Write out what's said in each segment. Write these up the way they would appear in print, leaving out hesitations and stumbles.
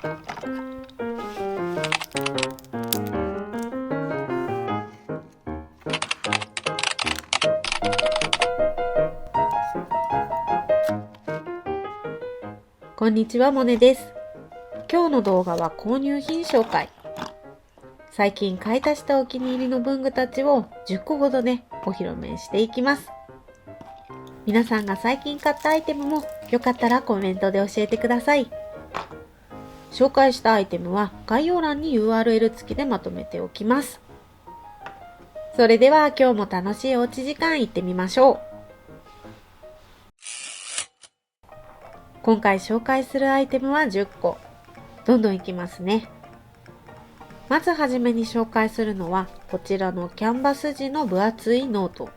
こんにちは、モネです。今日の動画は購入品紹介。最近買い足したお気に入りの文具たちを10個ほどね、お披露目していきます。皆さんが最近買ったアイテムもよかったらコメントで教えてください。紹介したアイテムは概要欄に URL 付きでまとめておきます。それでは今日も楽しいおうち時間行ってみましょう。今回紹介するアイテムは10個。どんどんいきますね。まずはじめに紹介するのはこちらのキャンバス地の分厚いノート。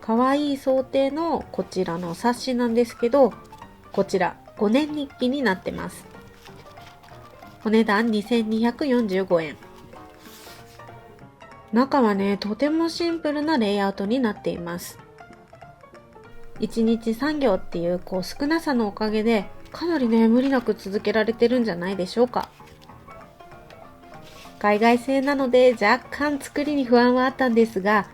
かわいい想定のこちらの冊子なんですけど、こちら5年日記になってます。お値段2245円。中はね、とてもシンプルなレイアウトになっています。1日3行っていう少なさのおかげでかなりね無理なく続けられてるんじゃないでしょうか。海外製なので若干作りに不安はあったんですが、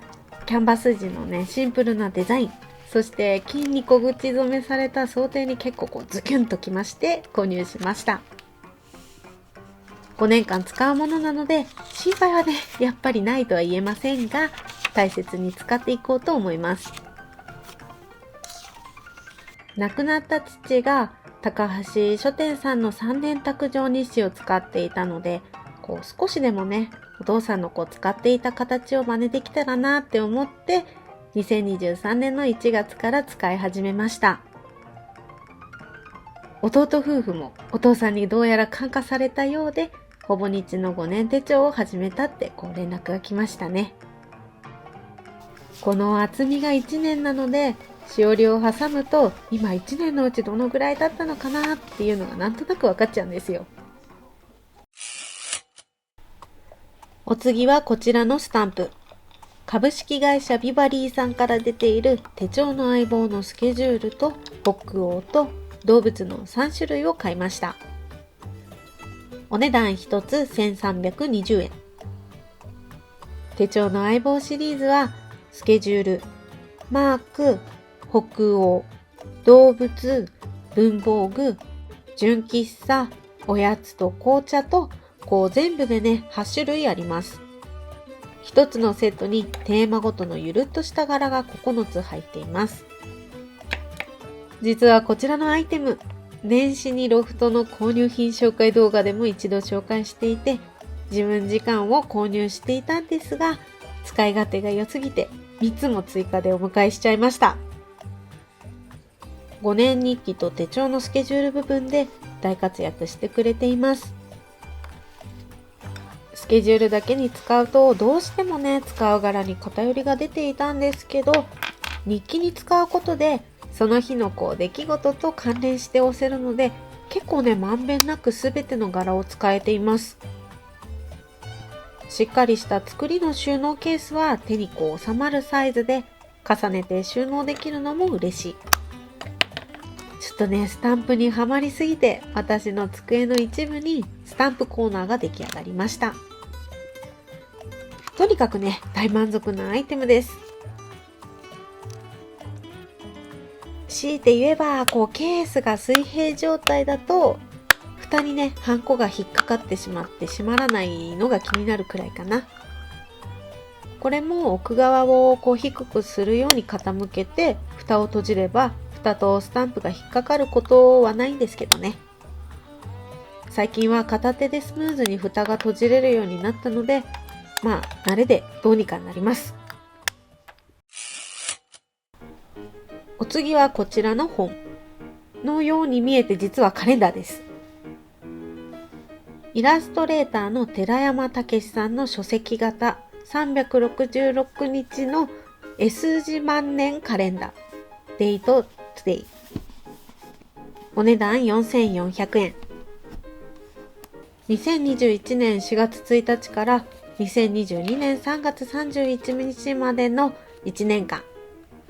キャンバス地のねシンプルなデザイン、そして金に小口染めされた装丁に結構ズキュンときまして購入しました。5年間使うものなので心配はねやっぱりないとは言えませんが、大切に使っていこうと思います。亡くなった父が高橋書店さんの3年卓上日誌を使っていたので、少しでもねお父さんの使っていた形を真似できたらなって思って2023年の1月から使い始めました。弟夫婦もお父さんにどうやら感化されたようで、ほぼ日の5年手帳を始めたって連絡が来ましたね。この厚みが1年なのでしおりを挟むと今1年のうちどのぐらいだったのかなっていうのがなんとなく分かっちゃうんですよ。お次はこちらのスタンプ。株式会社ビバリーさんから出ている手帳の相棒のスケジュールと北欧と動物の3種類を買いました。お値段1つ1320円。手帳の相棒シリーズはスケジュール、マーク、北欧、動物、文房具、純喫茶、おやつと紅茶と全部でね8種類あります。一つのセットにテーマごとのゆるっとした柄が9つ入っています。実はこちらのアイテム、年始にロフトの購入品紹介動画でも一度紹介していて、自分時間を購入していたんですが、使い勝手が良すぎて3つも追加でお迎えしちゃいました。5年日記と手帳のスケジュール部分で大活躍してくれています。スケジュールだけに使うとどうしてもね使う柄に偏りが出ていたんですけど、日記に使うことでその日の出来事と関連して押せるので、結構ねまんべんなく全ての柄を使えています。しっかりした作りの収納ケースは手に収まるサイズで重ねて収納できるのも嬉しい。ちょっとねスタンプにはまりすぎて私の机の一部にスタンプコーナーが出来上がりました。とにかくね大満足なアイテムです。強いて言えばケースが水平状態だと蓋にねハンコが引っかかってしまって閉まらないのが気になるくらいかな。これも奥側を低くするように傾けて蓋を閉じれば蓋とスタンプが引っかかることはないんですけどね。最近は片手でスムーズに蓋が閉じれるようになったので、慣れでどうにかなります。お次はこちらの本のように見えて実はカレンダーです。イラストレーターの寺山武さんの書籍型366日の S 字万年カレンダーデイトトゥデイ。お値段4400円。2021年4月1日から2022年3月31日までの1年間、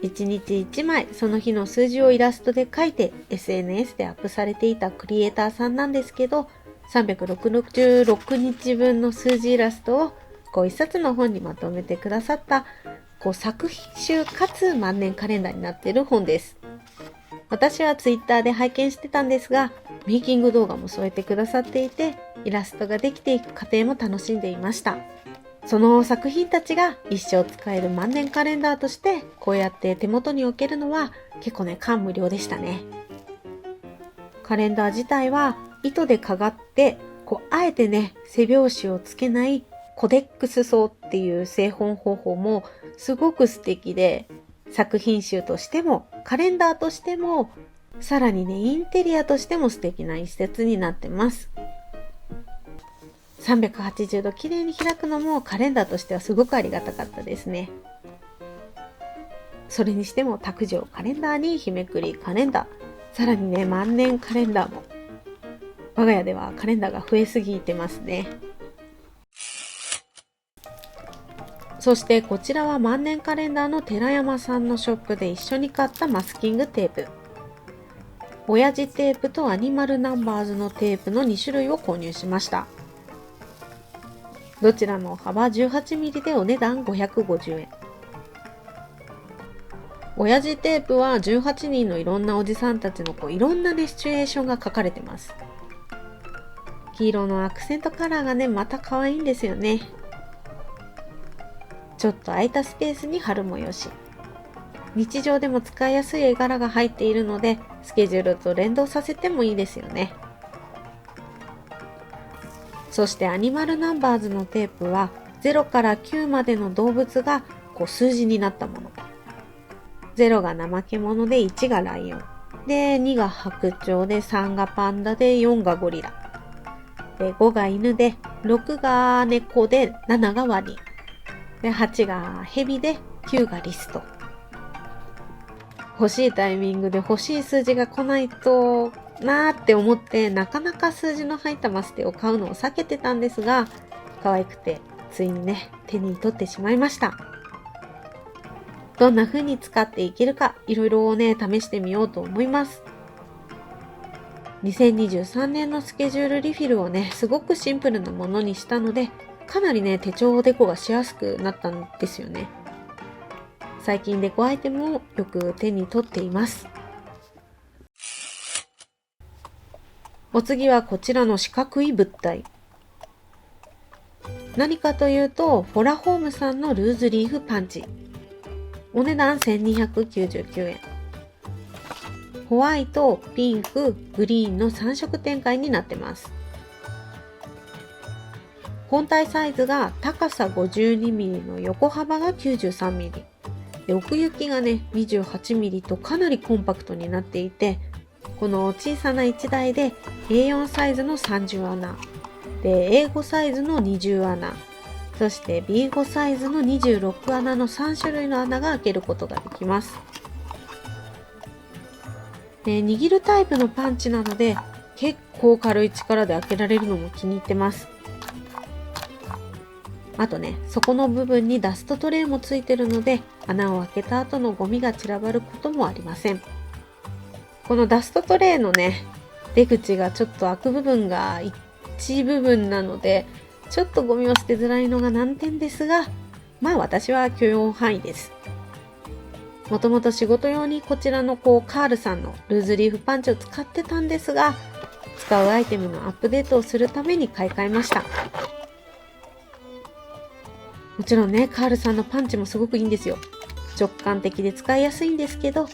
1日1枚その日の数字をイラストで書いて SNS でアップされていたクリエイターさんなんですけど、366日分の数字イラストを一冊の本にまとめてくださった作品集かつ万年カレンダーになっている本です。私はツイッターで拝見してたんですが、メイキング動画も添えてくださっていて、イラストができていく過程も楽しんでいました。その作品たちが一生使える万年カレンダーとしてこうやって手元に置けるのは結構ね、感無量でしたね。カレンダー自体は糸でかがってあえてね、背表紙をつけないコデックス層っていう製本方法もすごく素敵で、作品集としてもカレンダーとしてもさらにね、インテリアとしても素敵な一冊になってます。380度綺麗に開くのもカレンダーとしてはすごくありがたかったですね。それにしても卓上カレンダーに日めくりカレンダー、さらにね、万年カレンダーも。我が家ではカレンダーが増えすぎてますね。そしてこちらは万年カレンダーの寺山さんのショップで一緒に買ったマスキングテープ。親父テープとアニマルナンバーズのテープの2種類を購入しました。どちらも幅 18mm でお値段550円。親父テープは18人のいろんなおじさんたちのいろんなね、シチュエーションが書かれてます。黄色のアクセントカラーがね、また可愛いんですよね。ちょっと空いたスペースに貼るもよし。日常でも使いやすい絵柄が入っているので、スケジュールと連動させてもいいですよね。そしてアニマルナンバーズのテープは0から9までの動物が数字になったもの。0が怠け者で1がライオン。で、2が白鳥で3がパンダで4がゴリラ。で、5が犬で6が猫で7がワニ。で、8がヘビで9がリスと。欲しいタイミングで欲しい数字が来ないとなーって思ってなかなか数字の入ったマステを買うのを避けてたんですが、可愛くてついにね、手に取ってしまいました。どんな風に使っていけるかいろいろね、試してみようと思います。2023年のスケジュールリフィルをね、すごくシンプルなものにしたので、かなりね、手帳デコがしやすくなったんですよね。最近デコアイテムをよく手に取っています。お次はこちらの四角い物体。何かというと、フォラホームさんのルーズリーフパンチ。お値段1299円。ホワイト、ピンク、グリーンの3色展開になってます。本体サイズが高さ 52mm の横幅が 93mm。で、奥行きがね 28mm とかなりコンパクトになっていて、この小さな1台で A4 サイズの30穴で A5 サイズの20穴、そして B5 サイズの26穴の3種類の穴が開けることができます。で、握るタイプのパンチなので結構軽い力で開けられるのも気に入ってます。あとね、底の部分にダストトレイもついてるので、穴を開けた後のゴミが散らばることもありません。このダストトレイのね、出口がちょっと開く部分が一部分なので、ちょっとゴミを捨てづらいのが難点ですが、まあ私は許容範囲です。もともと仕事用にこちらのカールさんのルーズリーフパンチを使ってたんですが、使うアイテムのアップデートをするために買い替えました。もちろんね、カールさんのパンチもすごくいいんですよ。直感的で使いやすいんですけど、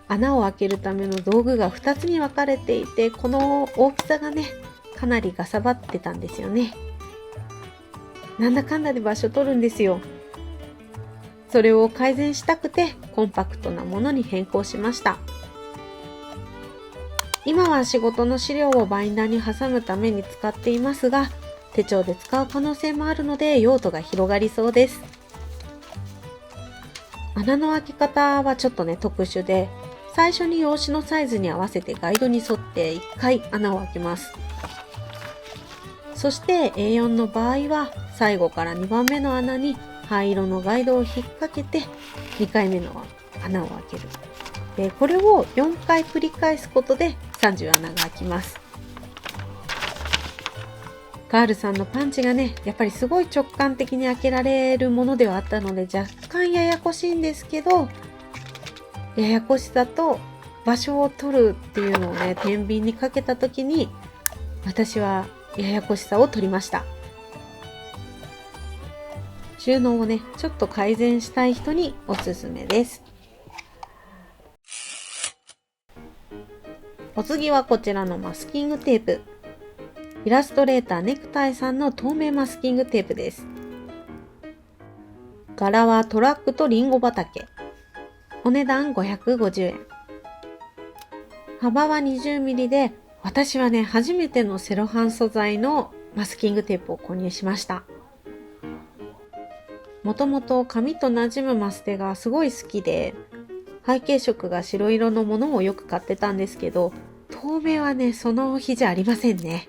穴を開けるための道具が2つに分かれていて、この大きさがね、かなりガサバってたんですよね。なんだかんだで場所取るんですよ。それを改善したくてコンパクトなものに変更しました。今は仕事の資料をバインダーに挟むために使っていますが、手帳で使う可能性もあるので用途が広がりそうです。穴の開け方はちょっとね、特殊で、最初に用紙のサイズに合わせてガイドに沿って1回穴を開けます。そして A4 の場合は最後から2番目の穴に灰色のガイドを引っ掛けて2回目の穴を開ける。で、これを4回繰り返すことで30穴が開きます。カールさんのパンチがね、やっぱりすごい直感的に開けられるものではあったので、若干ややこしいんですけど、ややこしさと場所を取るっていうのをね、天秤にかけた時に、私はややこしさを取りました。収納をね、ちょっと改善したい人におすすめです。お次はこちらのマスキングテープ。イラストレーターネクタイさんの透明マスキングテープです。柄はトラックとリンゴ畑。お値段550円。幅は 20mm で、私はね、初めてのセロハン素材のマスキングテープを購入しました。もともと紙と馴染むマステがすごい好きで、背景色が白色のものをよく買ってたんですけど、透明はね、その日じゃありませんね。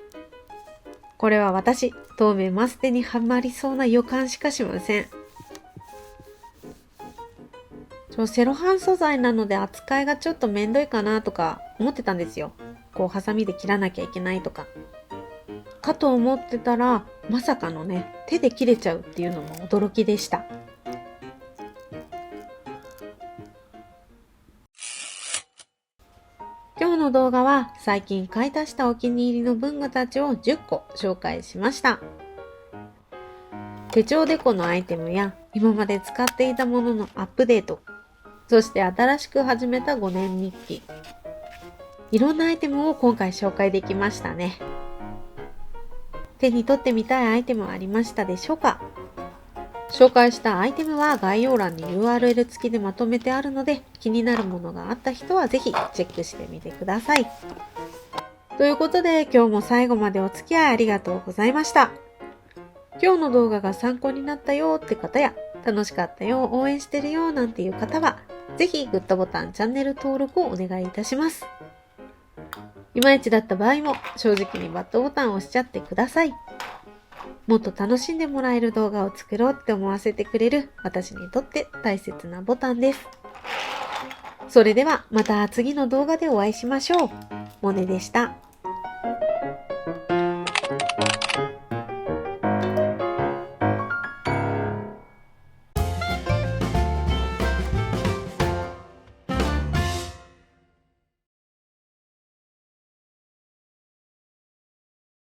これは私、透明マステにはまりそうな予感しかしません。セロハン素材なので扱いがちょっとめんどいかなとか思ってたんですよ。こうハサミで切らなきゃいけないとか。かと思ってたら、まさかのね、手で切れちゃうっていうのも驚きでした。今日の動画は最近買い足したお気に入りの文具たちを10個紹介しました。手帳デコのアイテムや今まで使っていたもののアップデート、そして新しく始めた5年日記。いろんなアイテムを今回紹介できましたね。手に取ってみたいアイテムはありましたでしょうか？紹介したアイテムは概要欄に URL 付きでまとめてあるので、気になるものがあった人はぜひチェックしてみてください。ということで今日も最後までお付き合いありがとうございました。今日の動画が参考になったよって方や、楽しかったよ、応援してるよなんていう方は、ぜひグッドボタン、チャンネル登録をお願いいたします。いまいちだった場合も正直にバッドボタンを押しちゃってください。もっと楽しんでもらえる動画を作ろうって思わせてくれる私にとって大切なボタンです。それではまた次の動画でお会いしましょう。モネでした。